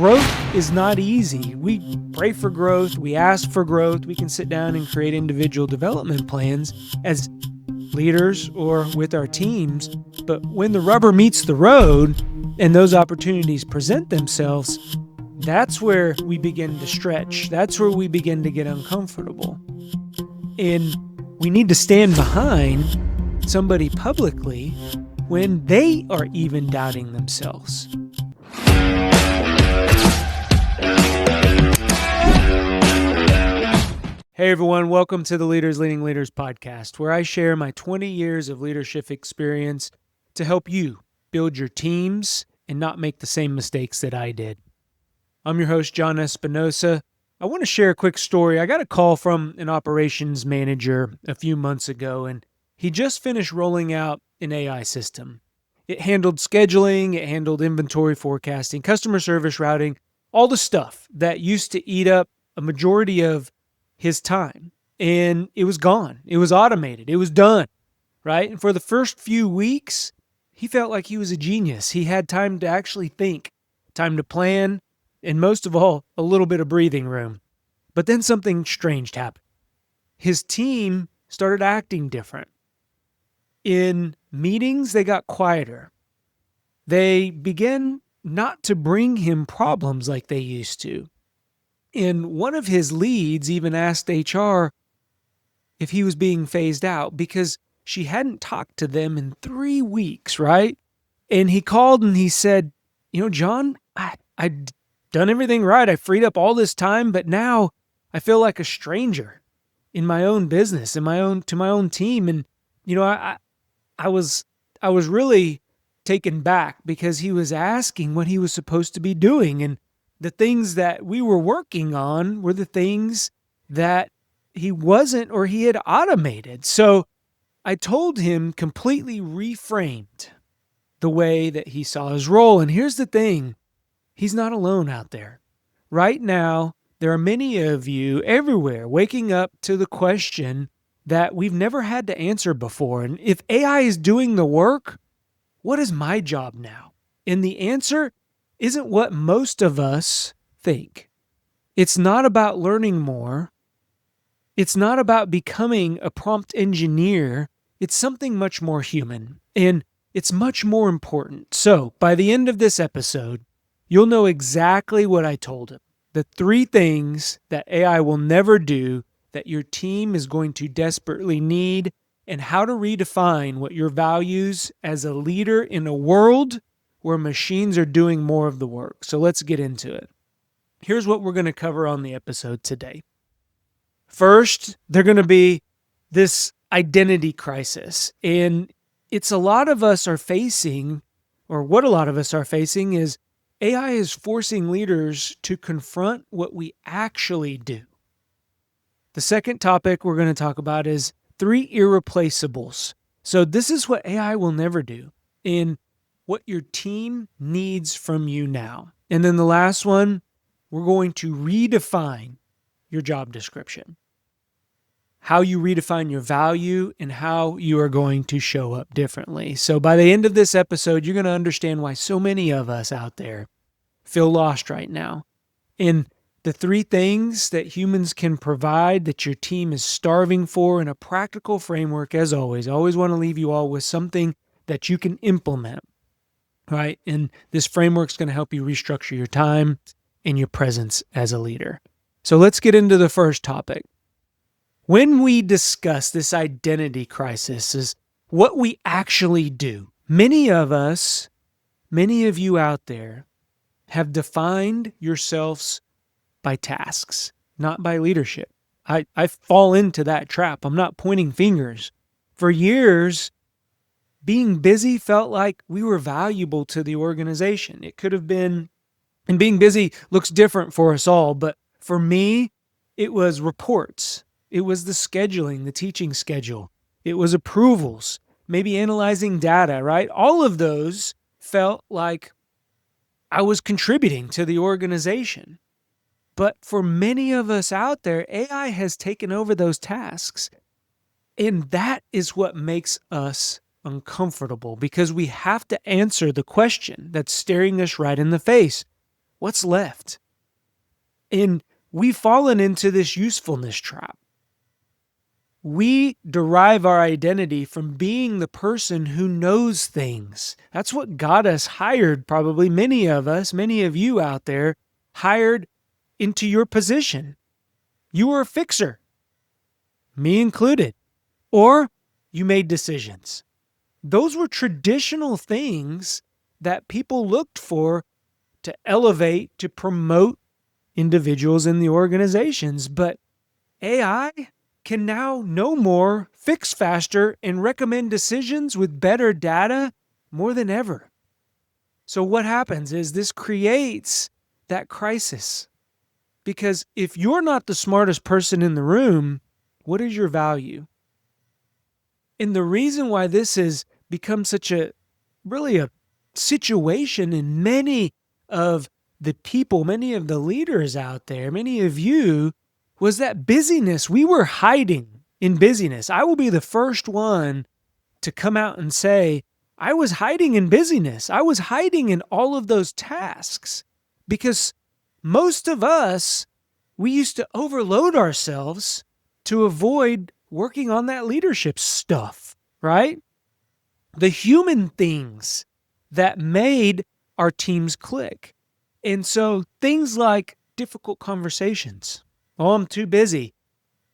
Growth is not easy. We pray for growth, we ask for growth, we can sit down and create individual development plans as leaders or with our teams. But when the rubber meets the road and those opportunities present themselves, that's where we begin to stretch. That's where we begin to get uncomfortable. And we need to stand behind somebody publicly when they are even doubting themselves. Hey everyone, welcome to the Leaders Leading Leaders podcast, where I share my 20 years of leadership experience to help you build your teams and not make the same mistakes that I did. I'm your host, John Espinosa. I want to share a quick story. I got a call from an operations manager a few months ago, and he just finished rolling out an AI system. It handled scheduling, it handled inventory forecasting, customer service routing, all the stuff that used to eat up a majority of his time. And it was gone. It was automated. It was done, right? And for the first few weeks, he felt like he was a genius. He had time to actually think, time to plan, and most of all, a little bit of breathing room. But then something strange happened. His team started acting different. In meetings, they got quieter. They began not to bring him problems like they used to. And one of his leads even asked HR if he was being phased out because she hadn't talked to them in 3 weeks, right? And he called and he said, John, I'd done everything right. I freed up all this time, but now I feel like a stranger in my own business, to my own team. And, I was really taken back because he was asking what he was supposed to be doing. And the things that we were working on were the things that he wasn't or he had automated. So I told him completely reframed the way that he saw his role. And here's the thing, he's not alone out there. Right now, there are many of you everywhere waking up to the question that we've never had to answer before. And if AI is doing the work, what is my job now? And the answer isn't what most of us think. It's not about learning more. It's not about becoming a prompt engineer. It's something much more human, and it's much more important. So by the end of this episode, you'll know exactly what I told him. The 3 things that AI will never do that your team is going to desperately need, and how to redefine what your values as a leader in a world where machines are doing more of the work. So let's get into it. Here's what we're going to cover on the episode today. First, they're going to be this identity crisis. And it's a lot of us are facing, or what a lot of us are facing is AI is forcing leaders to confront what we actually do. The second topic we're going to talk about is 3 irreplaceables. So this is what AI will never do, and what your team needs from you now. And then the last one, we're going to redefine your job description, how you redefine your value, and how you are going to show up differently. So by the end of this episode, you're going to understand why so many of us out there feel lost right now. And the 3 things that humans can provide that your team is starving for in a practical framework, as always. I always want to leave you all with something that you can implement, right? And this framework is going to help you restructure your time and your presence as a leader. So let's get into the first topic. When we discuss this identity crisis is what we actually do. Many of you out there have defined yourselves by tasks, not by leadership. I fall into that trap. I'm not pointing fingers. For years, being busy felt like we were valuable to the organization. It could have been, and being busy looks different for us all, but for me, it was reports. It was the scheduling, the teaching schedule. It was approvals, maybe analyzing data, right? All of those felt like I was contributing to the organization. But for many of us out there, AI has taken over those tasks. And that is what makes us uncomfortable, because we have to answer the question that's staring us right in the face. What's left? And we've fallen into this usefulness trap. We derive our identity from being the person who knows things. That's what got us hired, probably many of us, many of you out there, hired into your position. You were a fixer, me included, or you made decisions. Those were traditional things that people looked for to elevate, to promote individuals in the organizations. But AI can now know more, fix faster, and recommend decisions with better data more than ever. So what happens is this creates that crisis. Because if you're not the smartest person in the room, what is your value? And the reason why this has become such a situation in many of the people, many of the leaders out there, many of you, was that busyness. We were hiding in busyness. I will be the first one to come out and say, I was hiding in busyness. I was hiding in all of those tasks because most of us, we used to overload ourselves to avoid working on that leadership stuff, right? The human things that made our teams click. And so things like difficult conversations. Oh, I'm too busy.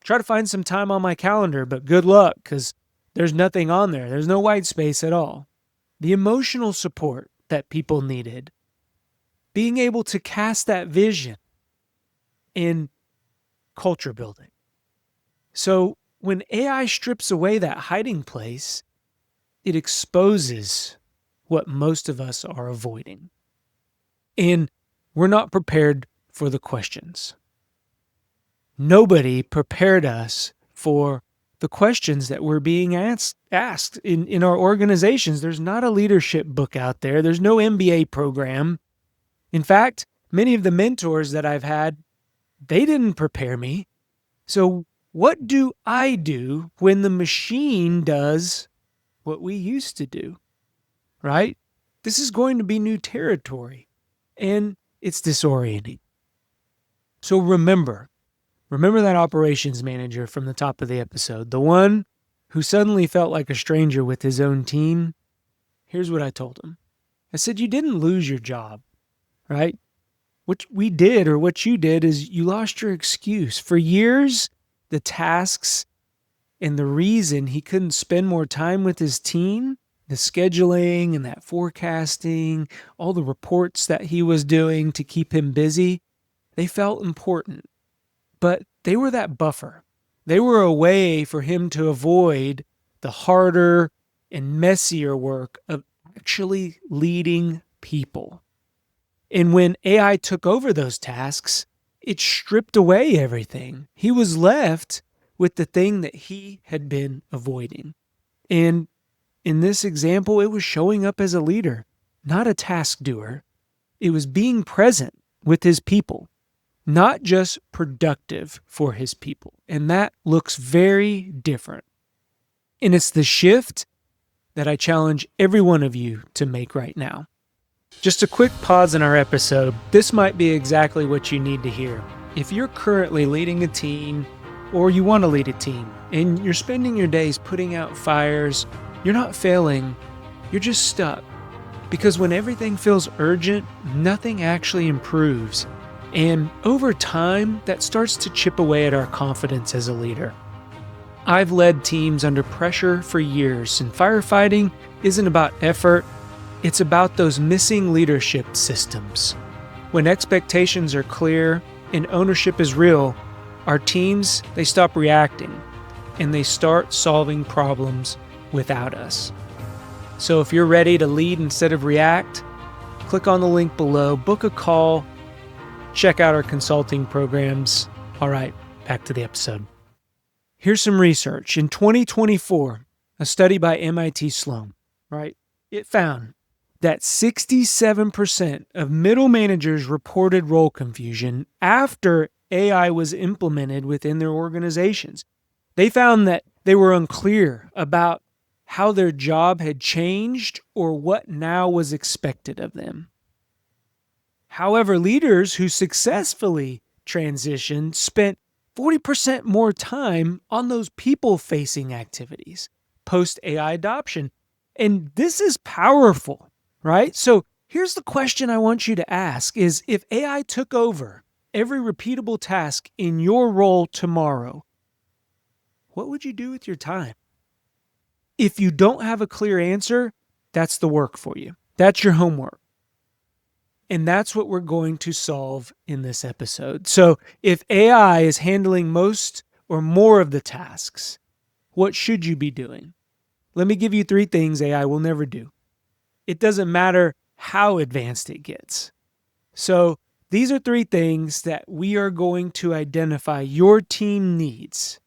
Try to find some time on my calendar, but good luck because there's nothing on there. There's no white space at all. The emotional support that people needed. Being able to cast that vision in culture building. So when AI strips away that hiding place, it exposes what most of us are avoiding. And we're not prepared for the questions. Nobody prepared us for the questions that were being asked in our organizations. There's not a leadership book out there. There's no MBA program. In fact, many of the mentors that I've had, they didn't prepare me. So what do I do when the machine does what we used to do, right? This is going to be new territory, and it's disorienting. So remember that operations manager from the top of the episode, the one who suddenly felt like a stranger with his own team. Here's what I told him. I said, you didn't lose your job, right? What we did, or what you did, is you lost your excuse. For years, the tasks and the reason he couldn't spend more time with his team, the scheduling and that forecasting, all the reports that he was doing to keep him busy, they felt important. But they were that buffer. They were a way for him to avoid the harder and messier work of actually leading people. And when AI took over those tasks, it stripped away everything. He was left with the thing that he had been avoiding. And in this example, it was showing up as a leader, not a task doer. It was being present with his people, not just productive for his people. And that looks very different. And it's the shift that I challenge every one of you to make right now. Just a quick pause in our episode. This might be exactly what you need to hear. If you're currently leading a team, or you want to lead a team, and you're spending your days putting out fires, you're not failing, you're just stuck. Because when everything feels urgent, nothing actually improves. And over time, that starts to chip away at our confidence as a leader. I've led teams under pressure for years, and firefighting isn't about effort, it's about those missing leadership systems. When expectations are clear and ownership is real, our teams, they stop reacting and they start solving problems without us. So if you're ready to lead instead of react, click on the link below, book a call, check out our consulting programs. All right, back to the episode. Here's some research. In 2024, a study by MIT Sloan, right? It found that 67% of middle managers reported role confusion after AI was implemented within their organizations. They found that they were unclear about how their job had changed or what now was expected of them. However, leaders who successfully transitioned spent 40% more time on those people-facing activities post-AI adoption. And this is powerful, right? So here's the question I want you to ask is, if AI took over every repeatable task in your role tomorrow, what would you do with your time? If you don't have a clear answer, that's the work for you. That's your homework. And that's what we're going to solve in this episode. So if AI is handling most or more of the tasks, what should you be doing? Let me give you 3 things AI will never do. It doesn't matter how advanced it gets. So these are 3 things that we are going to identify your team needs.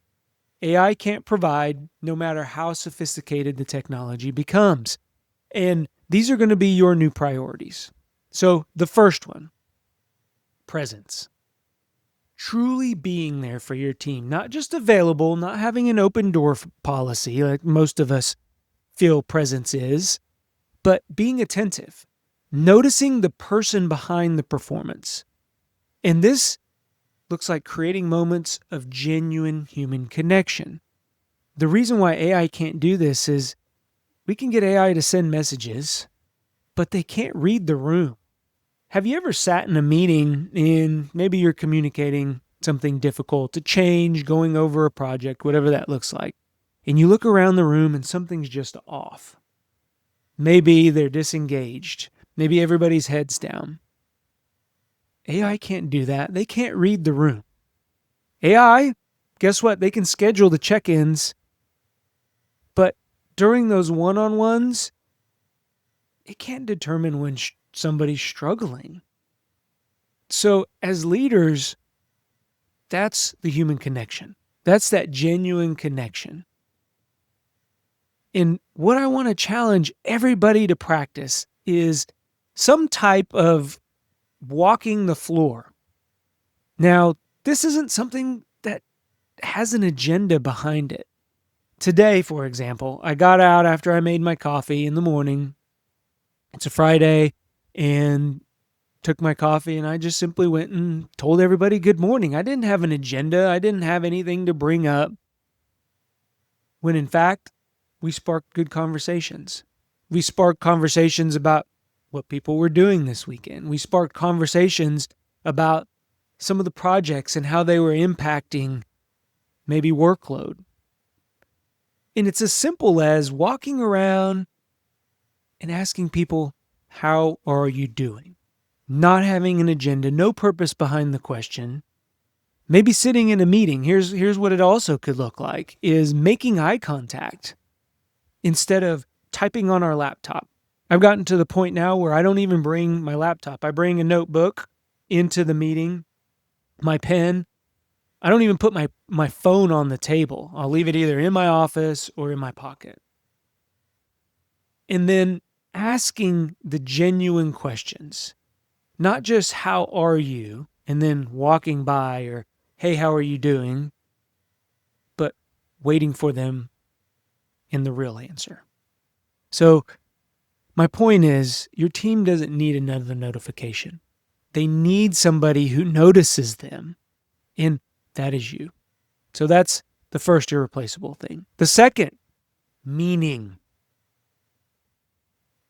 AI can't provide no matter how sophisticated the technology becomes. And these are going to be your new priorities. So the first one, presence. Truly being there for your team, not just available, not having an open door policy like most of us feel presence is, but being attentive, noticing the person behind the performance. And this looks like creating moments of genuine human connection. The reason why AI can't do this is we can get AI to send messages, but they can't read the room. Have you ever sat in a meeting and maybe you're communicating something difficult, a change, going over a project, whatever that looks like, and you look around the room and something's just off? Maybe they're disengaged. Maybe everybody's head's down. AI can't do that. They can't read the room. AI, guess what? They can schedule the check-ins, but during those one-on-ones, it can't determine when somebody's struggling. So as leaders, that's the human connection. That's that genuine connection. And what I want to challenge everybody to practice is some type of walking the floor. Now, this isn't something that has an agenda behind it. Today, for example, I got out after I made my coffee in the morning. It's a Friday, and took my coffee, and I just simply went and told everybody good morning. I didn't have an agenda. I didn't have anything to bring up. When in fact, we sparked good conversations. We sparked conversations about what people were doing this weekend. We sparked conversations about some of the projects and how they were impacting maybe workload. And it's as simple as walking around and asking people, how are you doing? Not having an agenda, no purpose behind the question. Maybe sitting in a meeting. Here's what it also could look like, is making eye contact instead of typing on our laptop. I've gotten to the point now where I don't even bring my laptop. I bring a notebook into the meeting, my pen. I don't even put my phone on the table. I'll leave it either in my office or in my pocket. And then asking the genuine questions, not just how are you, and then walking by, or hey, how are you doing, but waiting for them in the real answer. So my point is, your team doesn't need another notification. They need somebody who notices them, and that is you. So that's the first irreplaceable thing. The second, meaning.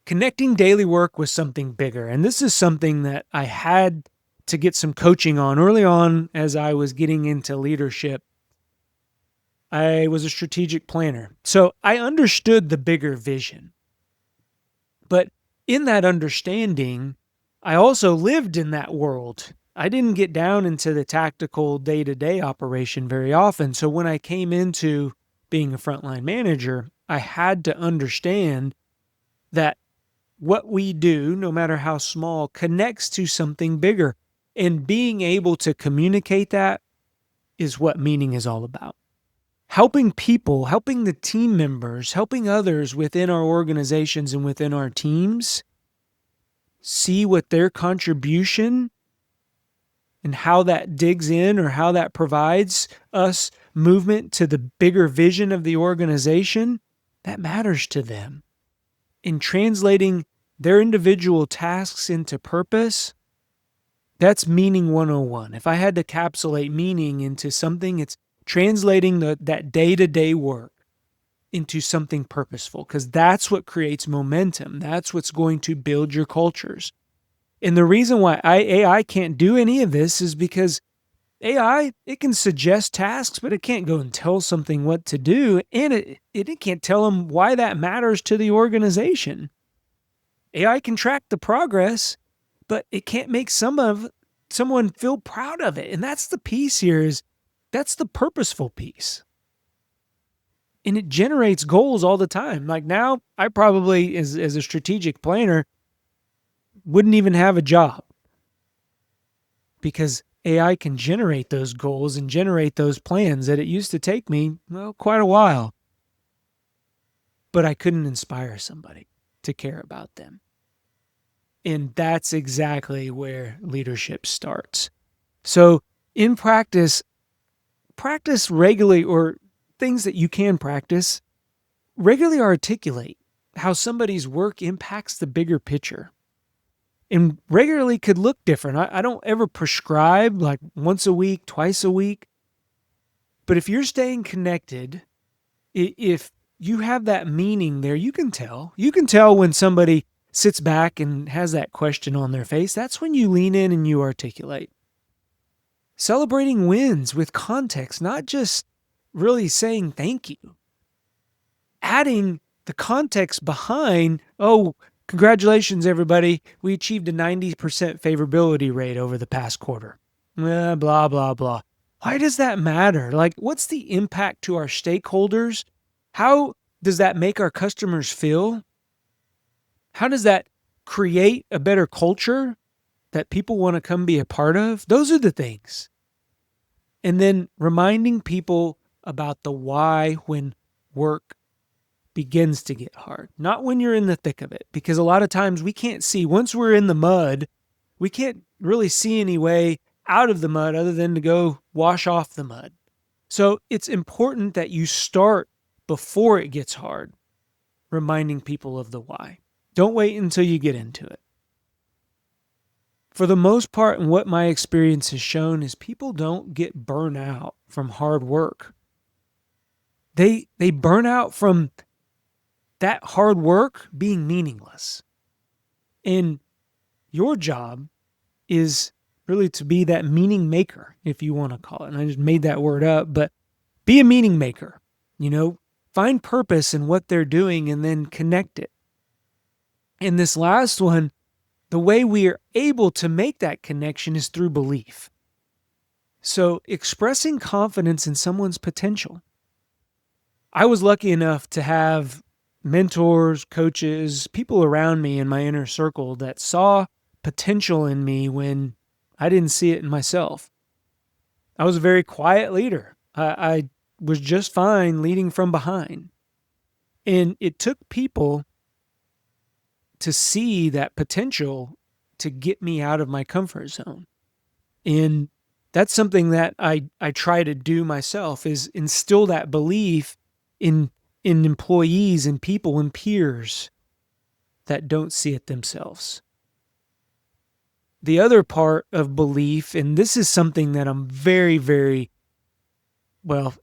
Connecting daily work with something bigger. And this is something that I had to get some coaching on early on as I was getting into leadership. I was a strategic planner. So I understood the bigger vision. But in that understanding, I also lived in that world. I didn't get down into the tactical day-to-day operation very often. So when I came into being a frontline manager, I had to understand that what we do, no matter how small, connects to something bigger. And being able to communicate that is what meaning is all about. Helping people, helping the team members, helping others within our organizations and within our teams see what their contribution and how that digs in, or how that provides us movement to the bigger vision of the organization, that matters to them. In translating their individual tasks into purpose, That's meaning 101. If I had to capsulate meaning into something, it's translating that day-to-day work into something purposeful, because that's what creates momentum. That's what's going to build your cultures. And the reason why AI can't do any of this is because AI, it can suggest tasks, but it can't go and tell something what to do. And it can't tell them why that matters to the organization. AI can track the progress, but it can't make someone feel proud of it. And that's the piece here, is that's the purposeful piece. And it generates goals all the time. Like now, I probably, as a strategic planner, wouldn't even have a job, because AI can generate those goals and generate those plans that it used to take me, well, quite a while. But I couldn't inspire somebody to care about them. And that's exactly where leadership starts. So in practice regularly, or things that you can practice, regularly articulate how somebody's work impacts the bigger picture. And regularly could look different. I don't ever prescribe like once a week, twice a week. But if you're staying connected, if you have that meaning there, you can tell. You can tell when somebody sits back and has that question on their face. That's when you lean in and you articulate. Celebrating wins with context, not just really saying thank you. Adding the context behind, oh, congratulations, everybody. We achieved a 90% favorability rate over the past quarter. Blah, blah, blah. Why does that matter? Like, what's the impact to our stakeholders? How does that make our customers feel? How does that create a better culture that people want to come be a part of? Those are the things. And then reminding people about the why when work begins to get hard, not when you're in the thick of it, because a lot of times we can't see. Once we're in the mud, we can't really see any way out of the mud other than to go wash off the mud. So it's important that you start before it gets hard, reminding people of the why. Don't wait until you get into it. For the most part, and what my experience has shown, is people don't get burnt out from hard work. They burn out from that hard work being meaningless. And your job is really to be that meaning maker, if you want to call it. And I just made that word up, but be a meaning maker. Find purpose in what they're doing and then connect it. And this last one, the way we are able to make that connection is through belief. So expressing confidence in someone's potential. I was lucky enough to have mentors, coaches, people around me in my inner circle that saw potential in me when I didn't see it in myself. I was a very quiet leader. I was just fine leading from behind. And it took people to see that potential to get me out of my comfort zone. And that's something that I try to do myself, is instill that belief in employees and people and peers that don't see it themselves. The other part of belief, and this is something that I'm very, very,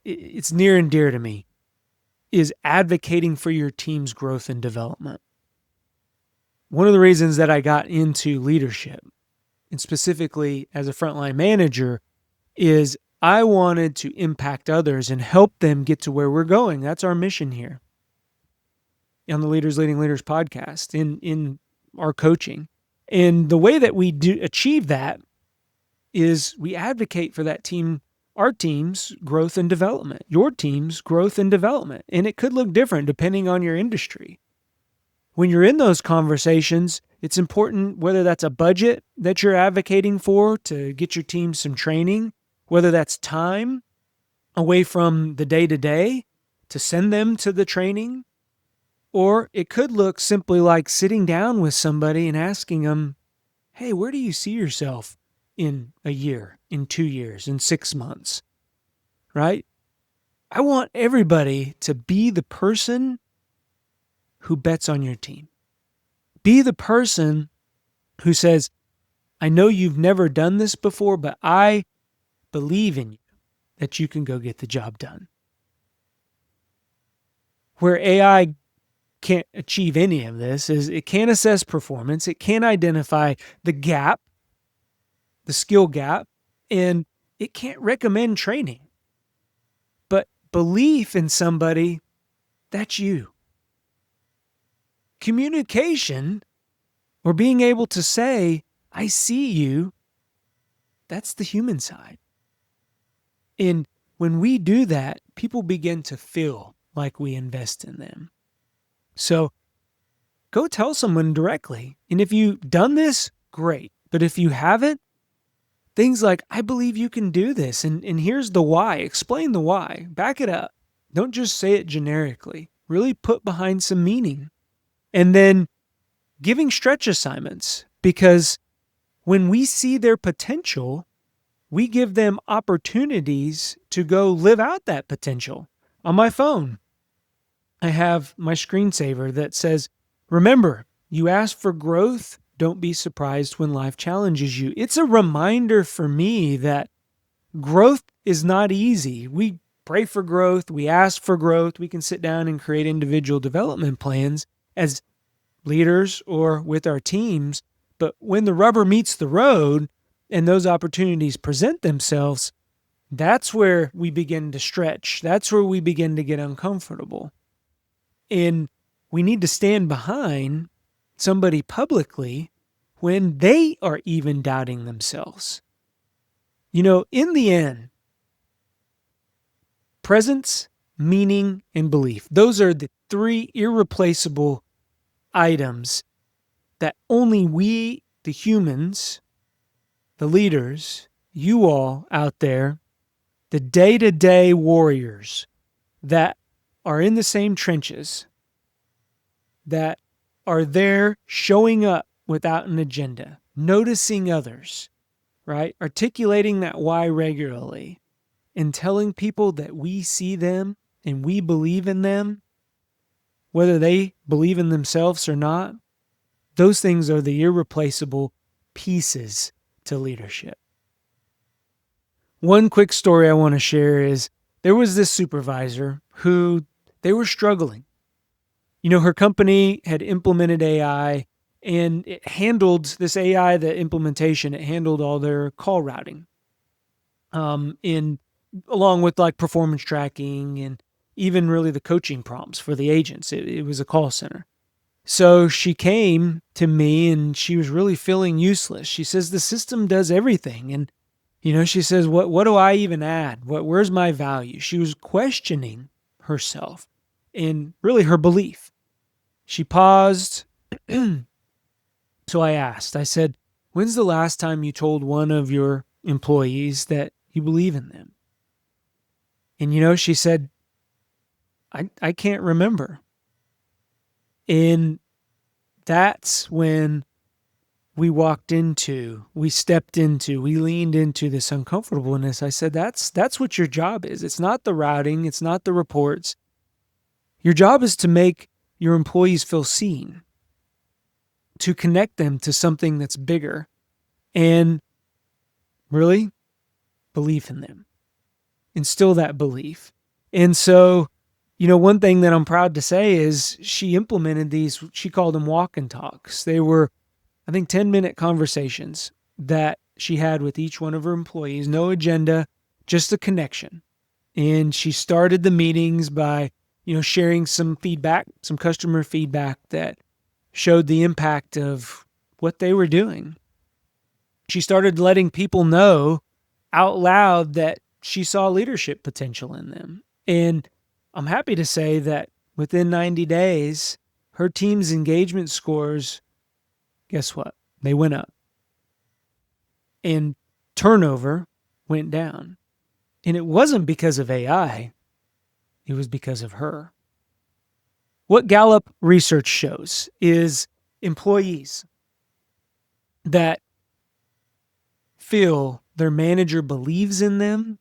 it's near and dear to me, is advocating for your team's growth and development. One of the reasons that I got into leadership, and specifically as a frontline manager, is I wanted to impact others and help them get to where we're going. That's our mission here on the Leaders Leading Leaders podcast, in our coaching. And the way that we do achieve that is we advocate for that team, our team's growth and development, your team's growth and development. And it could look different depending on your industry. When you're in those conversations, it's important, whether that's a budget that you're advocating for to get your team some training, whether that's time away from the day-to-day to send them to the training, or it could look simply like sitting down with somebody and asking them, hey, where do you see yourself in a year, in 2 years, in 6 months, right? I want everybody to be the person who bets on your team. Be the person who says, I know you've never done this before, but I believe in you that you can go get the job done. Where AI can't achieve any of this is it can't assess performance, it can't identify the gap, the skill gap, and it can't recommend training. But belief in somebody, that's you. Communication, or being able to say, I see you, that's the human side. And when we do that, people begin to feel like we invest in them. So go tell someone directly. And if you've done this, great. But if you haven't, things like, I believe you can do this. And here's the why. Explain the why. Back it up. Don't just say it generically. Really put behind some meaning. And then giving stretch assignments, because when we see their potential, we give them opportunities to go live out that potential. On my phone, I have my screensaver that says, remember, you asked for growth. Don't be surprised when life challenges you. It's a reminder for me that growth is not easy. We pray for growth. We ask for growth. We can sit down and create individual development plans as leaders or with our teams. But when the rubber meets the road and those opportunities present themselves, that's where we begin to stretch. That's where we begin to get uncomfortable. And we need to stand behind somebody publicly when they are even doubting themselves. You know, in the end, presence, meaning, and belief, those are the three irreplaceable items that only we, the humans, the leaders, you all out there, the day-to-day warriors that are in the same trenches, that are there showing up without an agenda, noticing others, right? Articulating that why regularly and telling people that we see them and we believe in them, whether they believe in themselves or not. Those things are the irreplaceable pieces to leadership. One quick story I want to share is there was this supervisor who they were struggling. You know, her company had implemented AI and it handled this AI, the implementation, it handled all their call routing along with like performance tracking and even really the coaching prompts for the agents. It was a call center. So she came to me and she was really feeling useless. She says, the system does everything. And, you know, she says, what do I even add? Where's my value? She was questioning herself and really her belief. She paused. So I asked, I said, when's the last time you told one of your employees that you believe in them? And, you know, she said, I can't remember. And that's when we stepped into, we leaned into this uncomfortableness. I said, that's what your job is. It's not the routing. It's not the reports. Your job is to make your employees feel seen, to connect them to something that's bigger, and really believe in them. Instill that belief. And so, you know, one thing that I'm proud to say is she implemented these, she called them walk and talks. They were, I think, 10-minute conversations that she had with each one of her employees, no agenda, just a connection. And she started the meetings by, you know, sharing some feedback, some customer feedback that showed the impact of what they were doing. She started letting people know out loud that she saw leadership potential in them. And I'm happy to say that within 90 days, her team's engagement scores, guess what? They went up. And turnover went down. And it wasn't because of AI. It was because of her. What Gallup research shows is employees that feel their manager believes in them,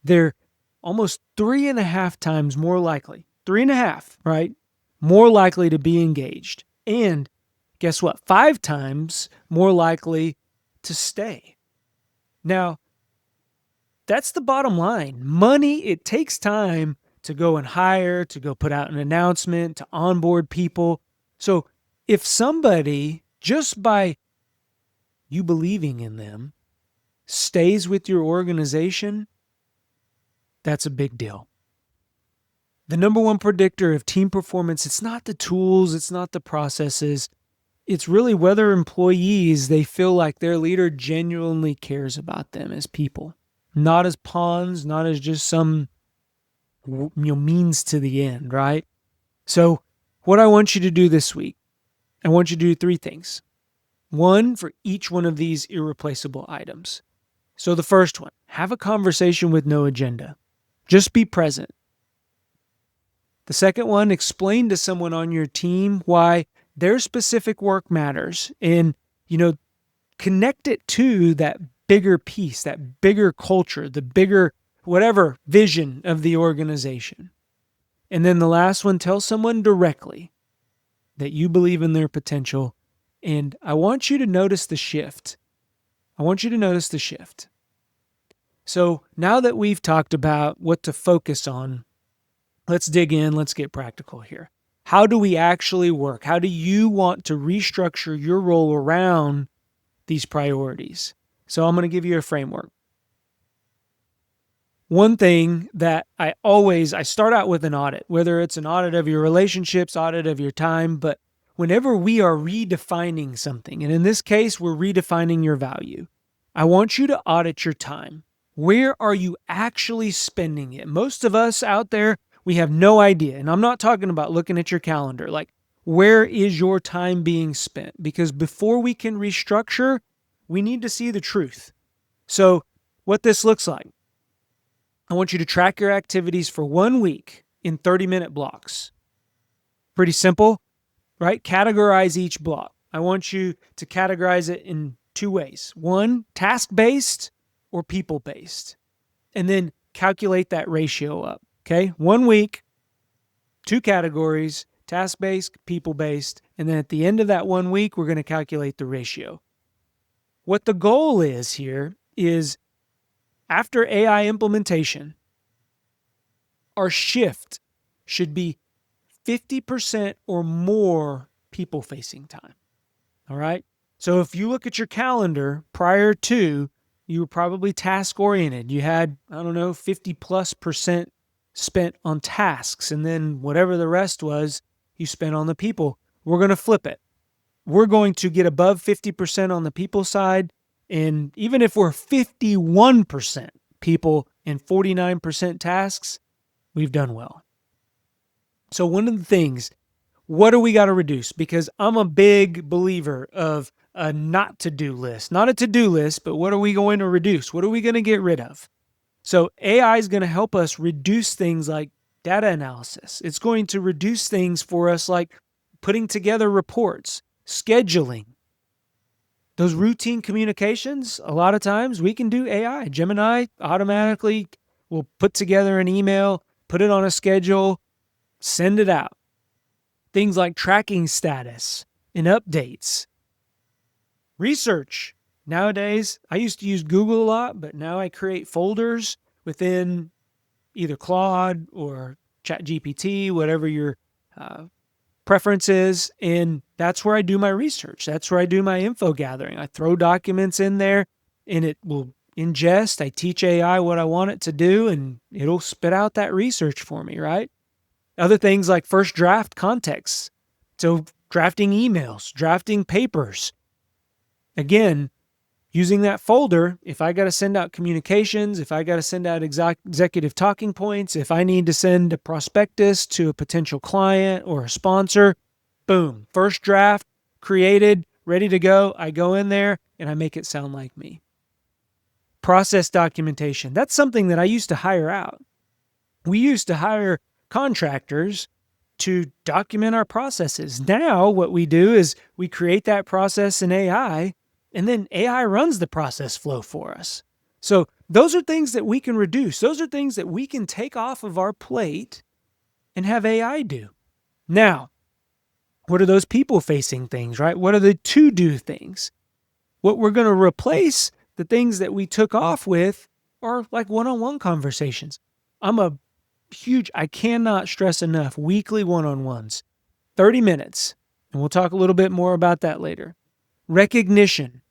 they're almost 3.5 times more likely, 3.5, right? More likely to be engaged. And guess what? 5 times more likely to stay. Now, that's the bottom line. Money, it takes time to go and hire, to go put out an announcement, to onboard people. So if somebody, just by you believing in them, stays with your organization, that's a big deal. The number one predictor of team performance, it's not the tools, it's not the processes. It's really whether employees, they feel like their leader genuinely cares about them as people, not as pawns, not as just some means to the end, right? So what I want you to do this week, I want you to do 3 things. 1 for each one of these irreplaceable items. So the first one, have a conversation with no agenda. Just be present. The second one, explain to someone on your team why their specific work matters and, connect it to that bigger piece, that bigger culture, the bigger whatever vision of the organization. And then the last one, tell someone directly that you believe in their potential. And I want you to notice the shift. So now that we've talked about what to focus on, let's dig in, let's get practical here. How do we actually work? How do you want to restructure your role around these priorities? So I'm going to give you a framework. One thing that I start out with an audit, whether it's an audit of your relationships, audit of your time, but whenever we are redefining something, and in this case, we're redefining your value, I want you to audit your time. Where are you actually spending it? Most of us out there, we have no idea. And I'm not talking about looking at your calendar. Like, where is your time being spent? Because before we can restructure, we need to see the truth. So what this looks like, I want you to track your activities for 1 week in 30-minute blocks. Pretty simple, right? Categorize each block. I want you to categorize it in 2 ways. 1, task-based or people-based. And then calculate that ratio up, okay? 1 week, 2 categories, task-based, people-based. And then at the end of that 1 week, we're going to calculate the ratio. What the goal is here is after AI implementation, our shift should be 50% or more people-facing time, all right? So if you look at your calendar prior to, you were probably task-oriented. You had, 50+% spent on tasks, and then whatever the rest was, you spent on the people. We're going to flip it. We're going to get above 50% on the people side, and even if we're 51% people and 49% tasks, we've done well. So one of the things, what do we got to reduce? Because I'm a big believer of a not to-do list. Not a to-do list, but what are we going to reduce? What are we going to get rid of? So AI is going to help us reduce things like data analysis. It's going to reduce things for us like putting together reports, scheduling. Those routine communications, a lot of times we can do AI. Gemini automatically will put together an email, put it on a schedule, send it out. Things like tracking status and updates. Research. Nowadays, I used to use Google a lot, but now I create folders within either Claude or ChatGPT, whatever your preference is, and that's where I do my research. That's where I do my info gathering. I throw documents in there, and it will ingest. I teach AI what I want it to do, and it'll spit out that research for me, right? Other things like first draft context. So drafting emails, drafting papers. Again, using that folder, if I got to send out communications, if I got to send out executive talking points, if I need to send a prospectus to a potential client or a sponsor, boom, first draft, created, ready to go. I go in there and I make it sound like me. Process documentation. That's something that I used to hire out. We used to hire contractors to document our processes. Now what we do is we create that process in AI, and then AI runs the process flow for us. So those are things that we can reduce. Those are things that we can take off of our plate and have AI do. Now, what are those people-facing things, right? What are the to-do things? What we're going to replace the things that we took off with are like one-on-one conversations. I cannot stress enough, weekly one-on-ones, 30 minutes. And we'll talk a little bit more about that later. Recognition.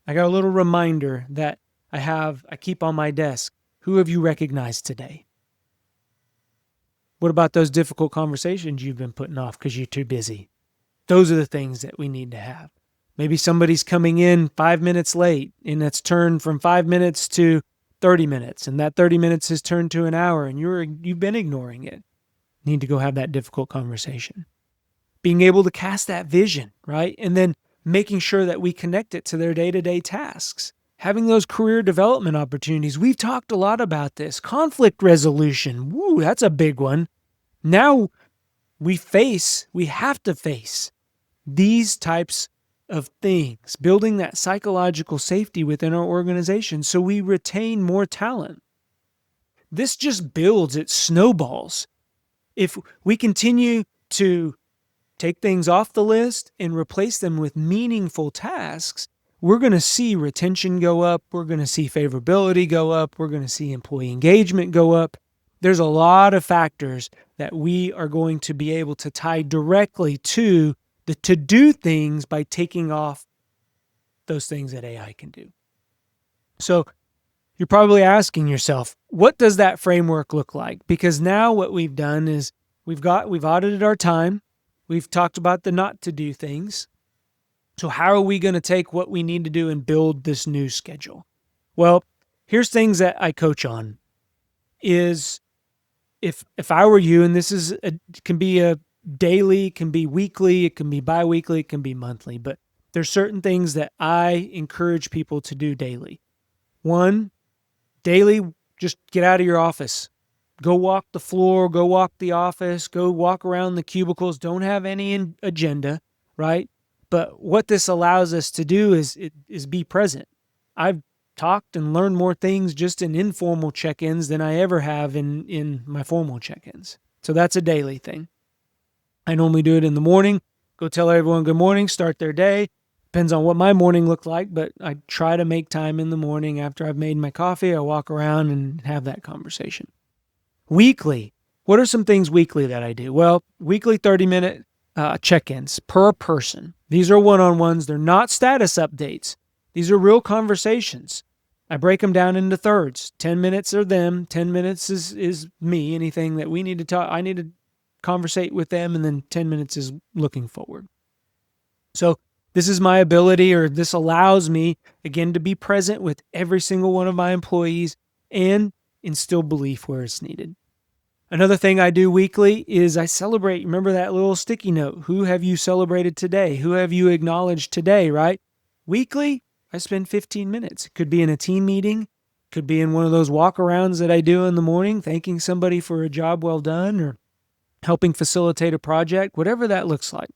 I got a little reminder that I keep on my desk. Who have you recognized today? What about those difficult conversations you've been putting off because you're too busy? Those are the things that we need to have. Maybe somebody's coming in 5 minutes late, and that's turned from 5 minutes to 30 minutes, and that 30 minutes has turned to an hour, and you've been ignoring it. You need to go have that difficult conversation. Being able to cast that vision, right? And then making sure that we connect it to their day-to-day tasks. Having those career development opportunities. We've talked a lot about this. Conflict resolution. Woo, that's a big one. Now we have to face these types of things, building that psychological safety within our organization so we retain more talent. This just builds, it snowballs. If we continue to take things off the list and replace them with meaningful tasks, we're going to see retention go up. We're going to see favorability go up. We're going to see employee engagement go up. There's a lot of factors that we are going to be able to tie directly to the to-do things by taking off those things that AI can do. So you're probably asking yourself, what does that framework look like? Because now what we've done is we've audited our time. We've talked about the not to do things. So how are we going to take what we need to do and build this new schedule? Well, here's things that I coach on. Is if I were you, and it can be a daily, it can be weekly, it can be bi-weekly, it can be monthly, but there's certain things that I encourage people to do daily. One, daily, just get out of your office. Go walk the floor, go walk the office, go walk around the cubicles. Don't have any agenda, right? But what this allows us to do is be present. I've talked and learned more things just in informal check-ins than I ever have in my formal check-ins. So that's a daily thing. I normally do it in the morning, go tell everyone good morning, start their day. Depends on what my morning looked like, but I try to make time in the morning after I've made my coffee. I walk around and have that conversation. Weekly. What are some things weekly that I do? Well, weekly 30-minute check-ins per person. These are one-on-ones. They're not status updates. These are real conversations. I break them down into thirds. 10 minutes are them. 10 minutes is me. Anything that we need to talk, I need to conversate with them, and then 10 minutes is looking forward. So this is my ability, or this allows me, again, to be present with every single one of my employees and instill belief where it's needed. Another thing I do weekly is I celebrate. Remember that little sticky note? Who have you celebrated today? Who have you acknowledged today, right? Weekly, I spend 15 minutes. It could be in a team meeting. Could be in one of those walk-arounds that I do in the morning, thanking somebody for a job well done or helping facilitate a project, whatever that looks like.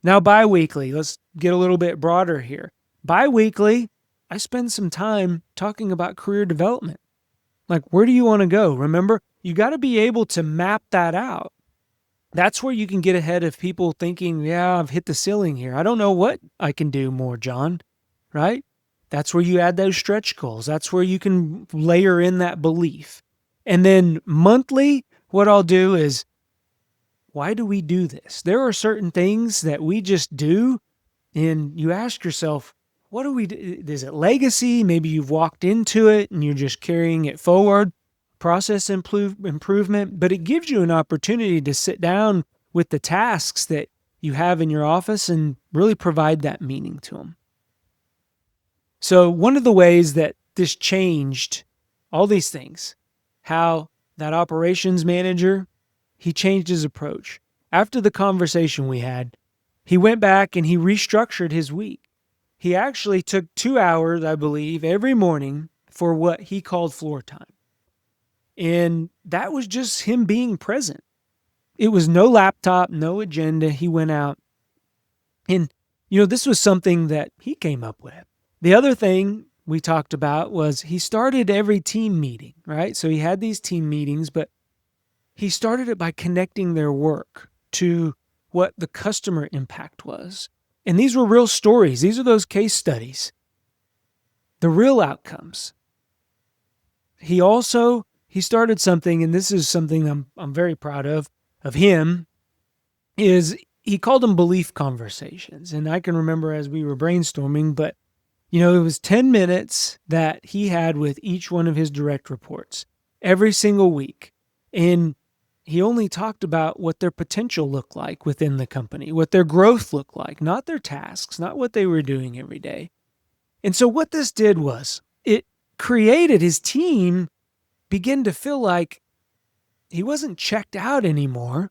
Now, bi-weekly, let's get a little bit broader here. Bi-weekly, I spend some time talking about career development. Like, where do you want to go? Remember, you got to be able to map that out. That's where you can get ahead of people thinking, yeah, I've hit the ceiling here. I don't know what I can do more, John, right? That's where you add those stretch goals. That's where you can layer in that belief. And then monthly, what I'll do is, why do we do this? There are certain things that we just do, and you ask yourself, what do we do? Is it legacy? Maybe you've walked into it and you're just carrying it forward. Process improvement, but it gives you an opportunity to sit down with the tasks that you have in your office and really provide that meaning to them. So one of the ways that this changed all these things, how that operations manager, he changed his approach. After the conversation we had, he went back and he restructured his week. He actually took 2 hours, I believe, every morning for what he called floor time. And that was just him being present. It was no laptop, no agenda. He went out. And, this was something that he came up with. The other thing we talked about was he started every team meeting, right? So he had these team meetings, but he started it by connecting their work to what the customer impact was. And these were real stories. These are those case studies, the real outcomes. He started something, and this is something I'm very proud of him, is he called them belief conversations. And I can remember as we were brainstorming, but it was 10 minutes that he had with each one of his direct reports every single week. And he only talked about what their potential looked like within the company, what their growth looked like, not their tasks, not what they were doing every day. And so what this did was it created his team begin to feel like he wasn't checked out anymore.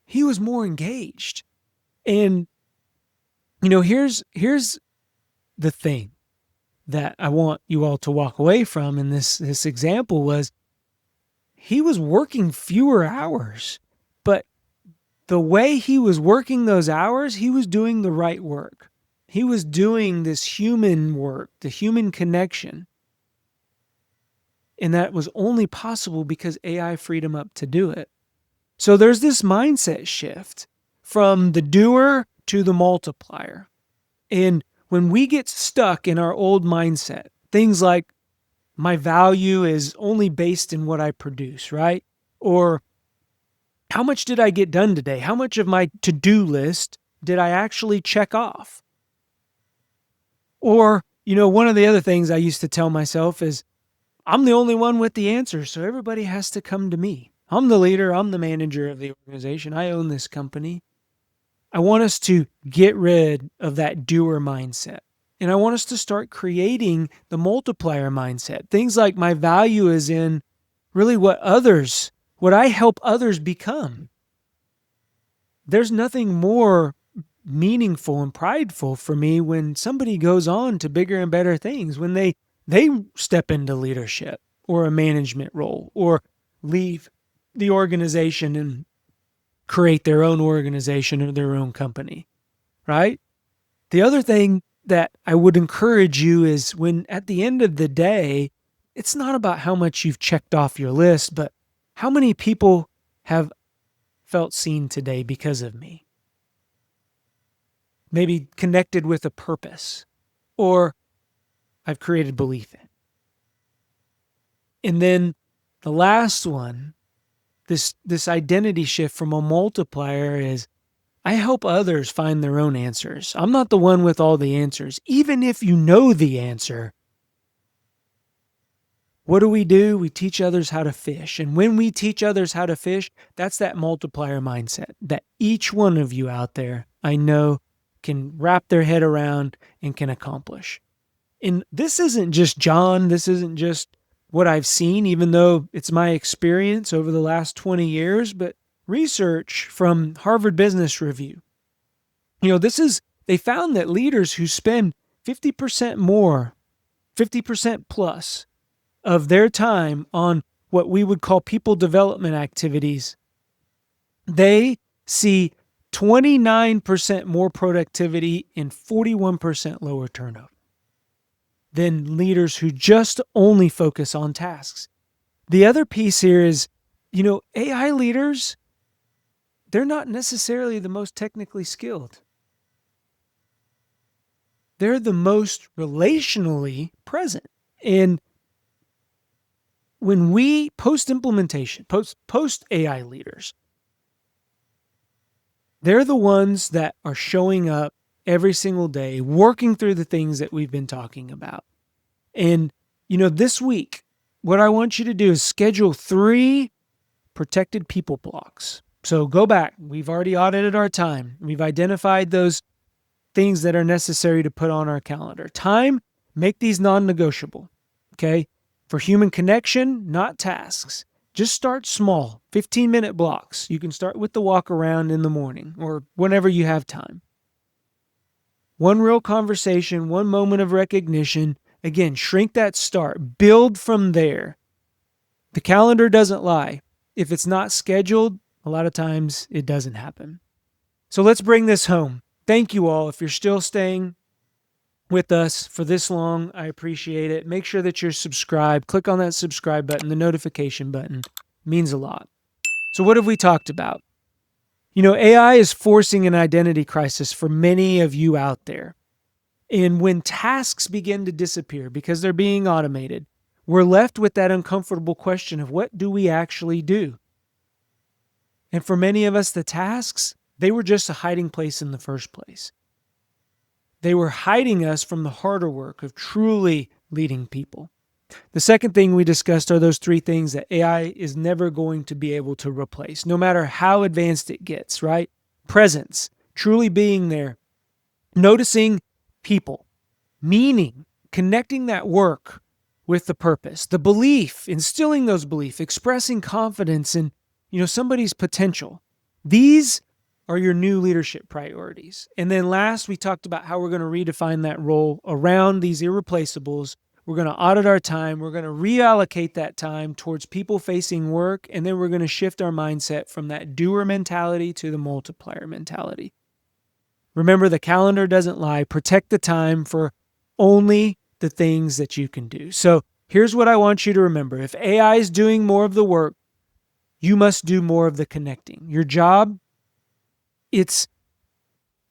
He was more engaged. And, here's the thing that I want you all to walk away from in this example was he was working fewer hours, but the way he was working those hours, he was doing the right work. He was doing this human work, the human connection. And that was only possible because AI freed him up to do it. So there's this mindset shift from the doer to the multiplier. And when we get stuck in our old mindset, things like my value is only based in what I produce, right? Or how much did I get done today? How much of my to-do list did I actually check off? Or, one of the other things I used to tell myself is I'm the only one with the answer, so everybody has to come to me. I'm the leader. I'm the manager of the organization. I own this company. I want us to get rid of that doer mindset. And I want us to start creating the multiplier mindset. Things like my value is in really what I help others become. There's nothing more meaningful and prideful for me when somebody goes on to bigger and better things, when they step into leadership or a management role or leave the organization and create their own organization or their own company, right? The other thing that I would encourage you is when at the end of the day, it's not about how much you've checked off your list, but how many people have felt seen today because of me? Maybe connected with a purpose, or I've created belief in. And then the last one, this identity shift from a multiplier is I help others find their own answers. I'm not the one with all the answers. Even if you know the answer, what do? We teach others how to fish. And when we teach others how to fish, that's that multiplier mindset that each one of you out there, I know, can wrap their head around and can accomplish. And this isn't just John. This isn't just what I've seen, even though it's my experience over the last 20 years, but research from Harvard Business Review. They found that leaders who spend 50% more, 50% plus of their time on what we would call people development activities, they see 29% more productivity and 41% lower turnover than leaders who just only focus on tasks. The other piece here is, AI leaders, they're not necessarily the most technically skilled. They're the most relationally present. And when we post-implementation, post-AI leaders, they're the ones that are showing up every single day, working through the things that we've been talking about. And, this week, what I want you to do is schedule 3 protected people blocks. So go back. We've already audited our time. We've identified those things that are necessary to put on our calendar. Time, make these non-negotiable, okay? For human connection, not tasks. Just start small, 15-minute blocks. You can start with the walk around in the morning or whenever you have time. One real conversation, one moment of recognition. Again, shrink that start. Build from there. The calendar doesn't lie. If it's not scheduled, a lot of times it doesn't happen. So let's bring this home. Thank you all. If you're still staying with us for this long, I appreciate it. Make sure that you're subscribed. Click on that subscribe button. The notification button means a lot. So what have we talked about? AI is forcing an identity crisis for many of you out there. And when tasks begin to disappear because they're being automated, we're left with that uncomfortable question of what do we actually do? And for many of us, the tasks, they were just a hiding place in the first place. They were hiding us from the harder work of truly leading people. The second thing we discussed are those three things that AI is never going to be able to replace, no matter how advanced it gets, right? Presence, truly being there, noticing people, meaning, connecting that work with the purpose, the belief, instilling those beliefs, expressing confidence in, somebody's potential. These are your new leadership priorities. And then last, we talked about how we're going to redefine that role around these irreplaceables. We're going to audit our time. We're going to reallocate that time towards people-facing work. And then we're going to shift our mindset from that doer mentality to the multiplier mentality. Remember, the calendar doesn't lie. Protect the time for only the things that you can do. So here's what I want you to remember. If AI is doing more of the work, you must do more of the connecting. Your job, it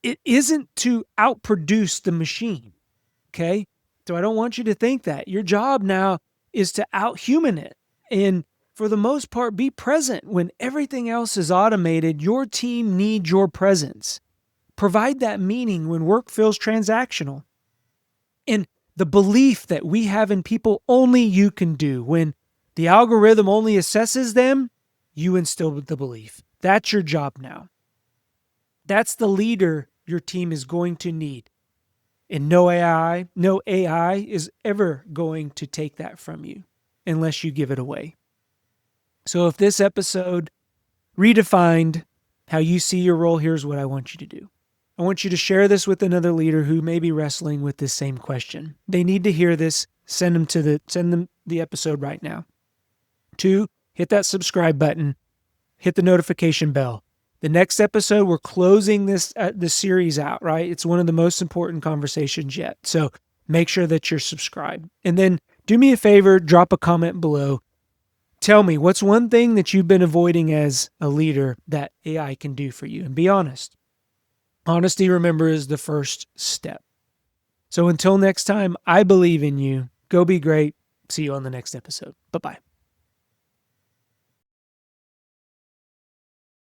isn't to outproduce the machine, okay? So I don't want you to think that. Your job now is to outhuman it. And for the most part, be present. When everything else is automated, your team needs your presence. Provide that meaning when work feels transactional. And the belief that we have in people only you can do. When the algorithm only assesses them, you instill the belief. That's your job now. That's the leader your team is going to need. And no AI is ever going to take that from you unless you give it away. So if this episode redefined how you see your role, here's what I want you to do. I want you to share this with another leader who may be wrestling with this same question. They need to hear this. Send them the episode right now. 2, hit that subscribe button. Hit the notification bell. The next episode, we're closing this series out, right? It's one of the most important conversations yet. So make sure that you're subscribed. And then do me a favor, drop a comment below. Tell me, what's one thing that you've been avoiding as a leader that AI can do for you? And be honest. Honesty, remember, is the first step. So until next time, I believe in you. Go be great. See you on the next episode. Bye-bye.